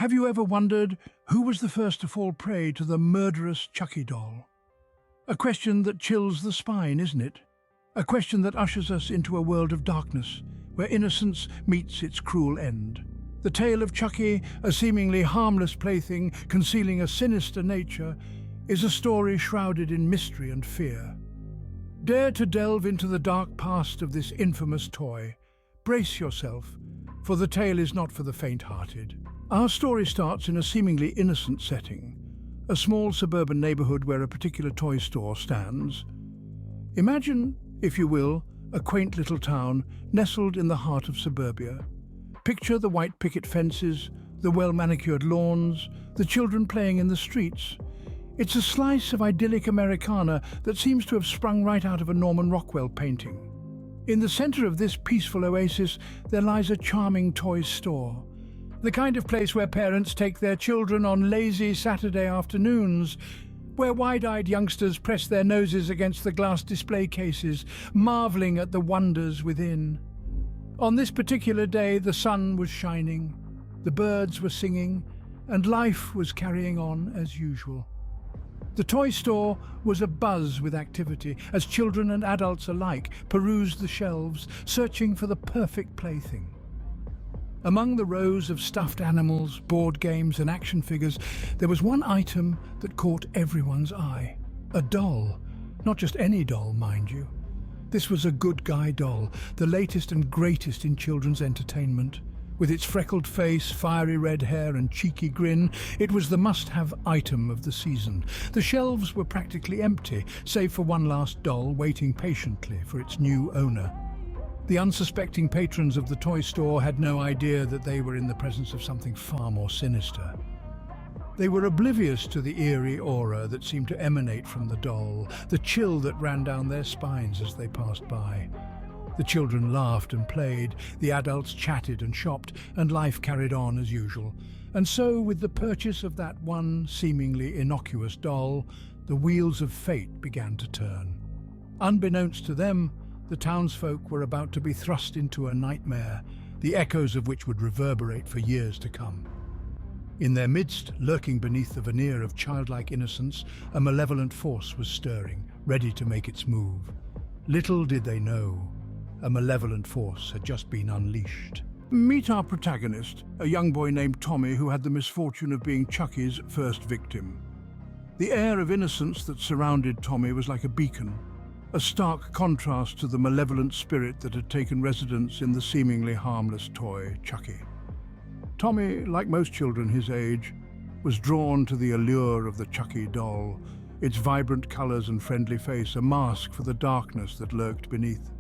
Have you ever wondered who was the first to fall prey to the murderous Chucky doll? A question that chills the spine, isn't it? A question that ushers us into a world of darkness, where innocence meets its cruel end. The tale of Chucky, a seemingly harmless plaything concealing a sinister nature, is a story shrouded in mystery and fear. Dare to delve into the dark past of this infamous toy. Brace yourself, for the tale is not for the faint-hearted. Our story starts in a seemingly innocent setting, a small suburban neighborhood where a particular toy store stands. Imagine, if you will, a quaint little town nestled in the heart of suburbia. Picture the white picket fences, the well-manicured lawns, the children playing in the streets. It's a slice of idyllic Americana that seems to have sprung right out of a Norman Rockwell painting. In the center of this peaceful oasis, there lies a charming toy store. The kind of place where parents take their children on lazy Saturday afternoons, where wide-eyed youngsters press their noses against the glass display cases, marveling at the wonders within. On this particular day, the sun was shining, the birds were singing, and life was carrying on as usual. The toy store was abuzz with activity as children and adults alike perused the shelves, searching for the perfect plaything. Among the rows of stuffed animals, board games and action figures, there was one item that caught everyone's eye. A doll. Not just any doll, mind you. This was a good guy doll, the latest and greatest in children's entertainment. With its freckled face, fiery red hair and cheeky grin, it was the must-have item of the season. The shelves were practically empty, save for one last doll waiting patiently for its new owner. The unsuspecting patrons of the toy store had no idea that they were in the presence of something far more sinister. They were oblivious to the eerie aura that seemed to emanate from the doll, the chill that ran down their spines as they passed by. The children laughed and played, the adults chatted and shopped, and life carried on as usual. And so, with the purchase of that one seemingly innocuous doll, the wheels of fate began to turn. Unbeknownst to them, the townsfolk were about to be thrust into a nightmare, the echoes of which would reverberate for years to come. In their midst, lurking beneath the veneer of childlike innocence, a malevolent force was stirring, ready to make its move. Little did they know, a malevolent force had just been unleashed. Meet our protagonist, a young boy named Tommy who had the misfortune of being Chucky's first victim. The air of innocence that surrounded Tommy was like a beacon, a stark contrast to the malevolent spirit that had taken residence in the seemingly harmless toy, Chucky. Tommy, like most children his age, was drawn to the allure of the Chucky doll, its vibrant colors and friendly face a mask for the darkness that lurked beneath.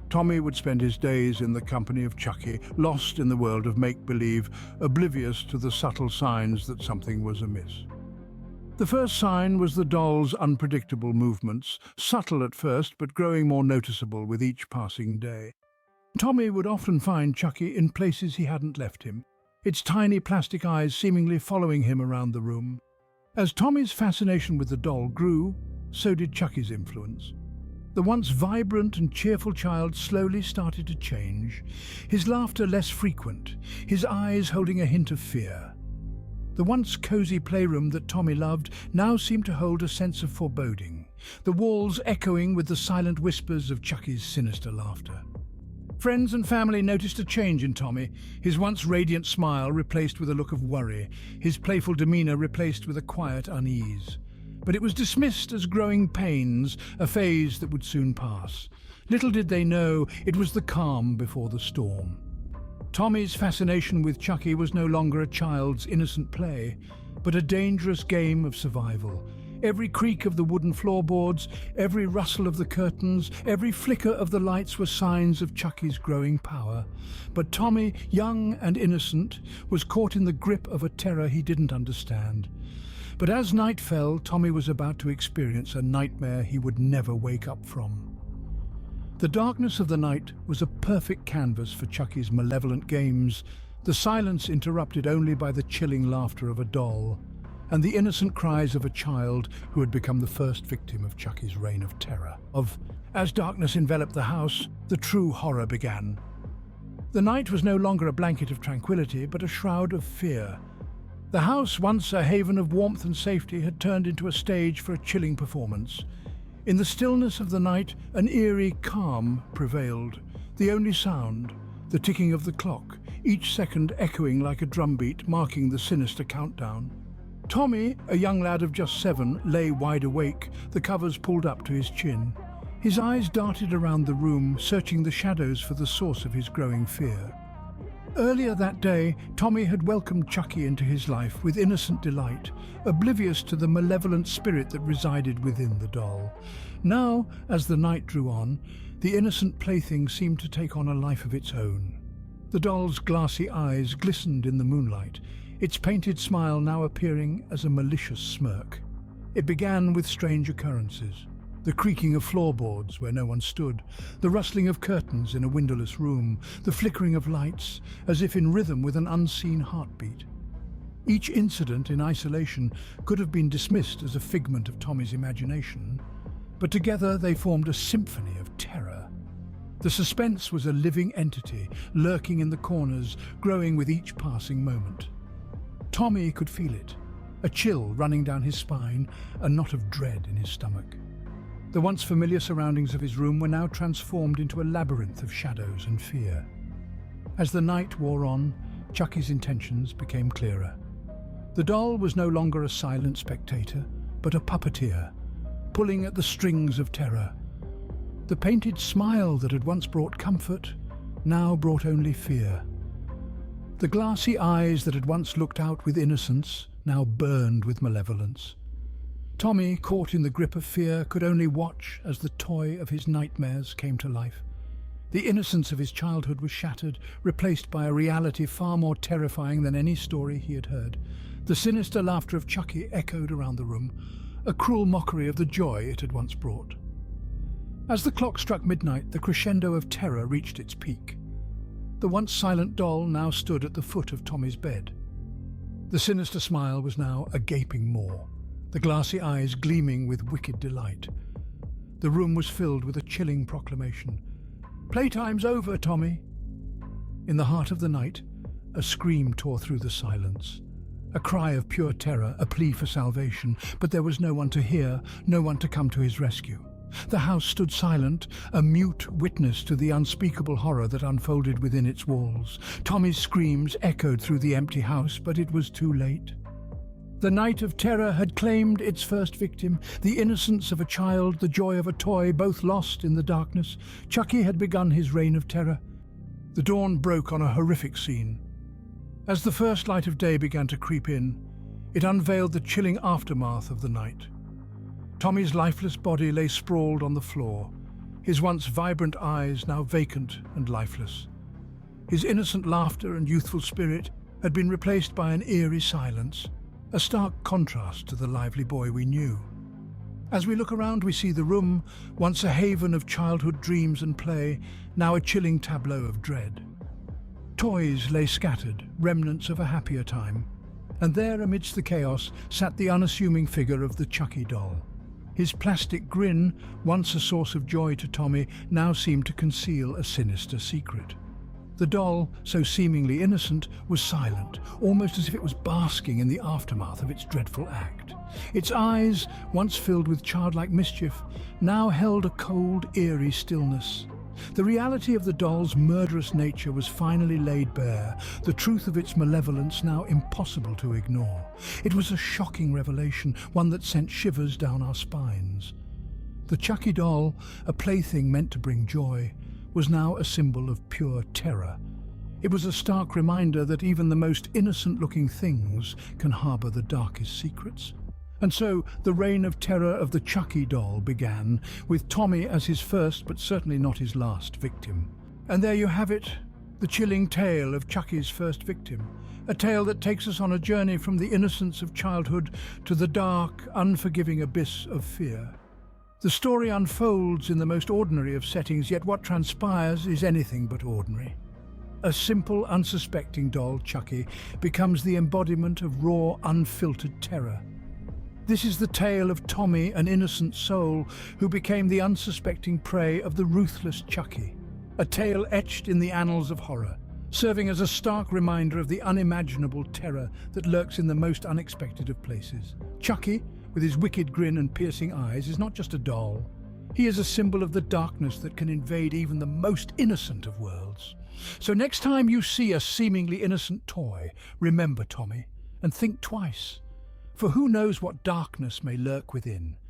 Tommy would spend his days in the company of Chucky, lost in the world of make-believe, oblivious to the subtle signs that something was amiss. The first sign was the doll's unpredictable movements, subtle at first but growing more noticeable with each passing day. Tommy would often find Chucky in places he hadn't left him, its tiny plastic eyes seemingly following him around the room. As Tommy's fascination with the doll grew, so did Chucky's influence. The once vibrant and cheerful child slowly started to change, his laughter less frequent, his eyes holding a hint of fear. The once cozy playroom that Tommy loved now seemed to hold a sense of foreboding, the walls echoing with the silent whispers of Chucky's sinister laughter. Friends and family noticed a change in Tommy, his once radiant smile replaced with a look of worry, his playful demeanor replaced with a quiet unease. But it was dismissed as growing pains, a phase that would soon pass. Little did they know it was the calm before the storm. Tommy's fascination with Chucky was no longer a child's innocent play, but a dangerous game of survival. Every creak of the wooden floorboards, every rustle of the curtains, every flicker of the lights were signs of Chucky's growing power. But Tommy, young and innocent, was caught in the grip of a terror he didn't understand. But as night fell, Tommy was about to experience a nightmare he would never wake up from. The darkness of the night was a perfect canvas for Chucky's malevolent games, the silence interrupted only by the chilling laughter of a doll, and the innocent cries of a child who had become the first victim of Chucky's reign of terror. As darkness enveloped the house, the true horror began. The night was no longer a blanket of tranquility, but a shroud of fear. The house, once a haven of warmth and safety, had turned into a stage for a chilling performance. In the stillness of the night, an eerie calm prevailed. The only sound, the ticking of the clock, each second echoing like a drumbeat, marking the sinister countdown. Tommy, a young lad of just 7, lay wide awake, the covers pulled up to his chin. His eyes darted around the room, searching the shadows for the source of his growing fear. Earlier that day, Tommy had welcomed Chucky into his life with innocent delight, oblivious to the malevolent spirit that resided within the doll. Now, as the night drew on, the innocent plaything seemed to take on a life of its own. The doll's glassy eyes glistened in the moonlight, its painted smile now appearing as a malicious smirk. It began with strange occurrences. The creaking of floorboards where no one stood, the rustling of curtains in a windowless room, the flickering of lights, as if in rhythm with an unseen heartbeat. Each incident in isolation could have been dismissed as a figment of Tommy's imagination, but together they formed a symphony of terror. The suspense was a living entity, lurking in the corners, growing with each passing moment. Tommy could feel it, a chill running down his spine, a knot of dread in his stomach. The once familiar surroundings of his room were now transformed into a labyrinth of shadows and fear. As the night wore on, Chucky's intentions became clearer. The doll was no longer a silent spectator, but a puppeteer, pulling at the strings of terror. The painted smile that had once brought comfort now brought only fear. The glassy eyes that had once looked out with innocence now burned with malevolence. Tommy, caught in the grip of fear, could only watch as the toy of his nightmares came to life. The innocence of his childhood was shattered, replaced by a reality far more terrifying than any story he had heard. The sinister laughter of Chucky echoed around the room, a cruel mockery of the joy it had once brought. As the clock struck midnight, the crescendo of terror reached its peak. The once silent doll now stood at the foot of Tommy's bed. The sinister smile was now a gaping maw, the glassy eyes gleaming with wicked delight. The room was filled with a chilling proclamation. "Playtime's over, Tommy!" In the heart of the night, a scream tore through the silence. A cry of pure terror, a plea for salvation, but there was no one to hear, no one to come to his rescue. The house stood silent, a mute witness to the unspeakable horror that unfolded within its walls. Tommy's screams echoed through the empty house, but it was too late. The night of terror had claimed its first victim, the innocence of a child, the joy of a toy, both lost in the darkness. Chucky had begun his reign of terror. The dawn broke on a horrific scene. As the first light of day began to creep in, it unveiled the chilling aftermath of the night. Tommy's lifeless body lay sprawled on the floor, his once vibrant eyes now vacant and lifeless. His innocent laughter and youthful spirit had been replaced by an eerie silence, a stark contrast to the lively boy we knew. As we look around, we see the room, once a haven of childhood dreams and play, now a chilling tableau of dread. Toys lay scattered, remnants of a happier time, and there amidst the chaos sat the unassuming figure of the Chucky doll. His plastic grin, once a source of joy to Tommy, now seemed to conceal a sinister secret. The doll, so seemingly innocent, was silent, almost as if it was basking in the aftermath of its dreadful act. Its eyes, once filled with childlike mischief, now held a cold, eerie stillness. The reality of the doll's murderous nature was finally laid bare, the truth of its malevolence now impossible to ignore. It was a shocking revelation, one that sent shivers down our spines. The Chucky doll, a plaything meant to bring joy, was now a symbol of pure terror. It was a stark reminder that even the most innocent-looking things can harbour the darkest secrets. And so the reign of terror of the Chucky doll began, with Tommy as his first but certainly not his last victim. And there you have it, the chilling tale of Chucky's first victim, a tale that takes us on a journey from the innocence of childhood to the dark, unforgiving abyss of fear. The story unfolds in the most ordinary of settings, yet what transpires is anything but ordinary. A simple, unsuspecting doll, Chucky, becomes the embodiment of raw, unfiltered terror. This is the tale of Tommy, an innocent soul, who became the unsuspecting prey of the ruthless Chucky. a tale etched in the annals of horror, serving as a stark reminder of the unimaginable terror that lurks in the most unexpected of places. Chucky, with his wicked grin and piercing eyes, is not just a doll. He is a symbol of the darkness that can invade even the most innocent of worlds. So next time you see a seemingly innocent toy, remember Tommy, and think twice. For who knows what darkness may lurk within.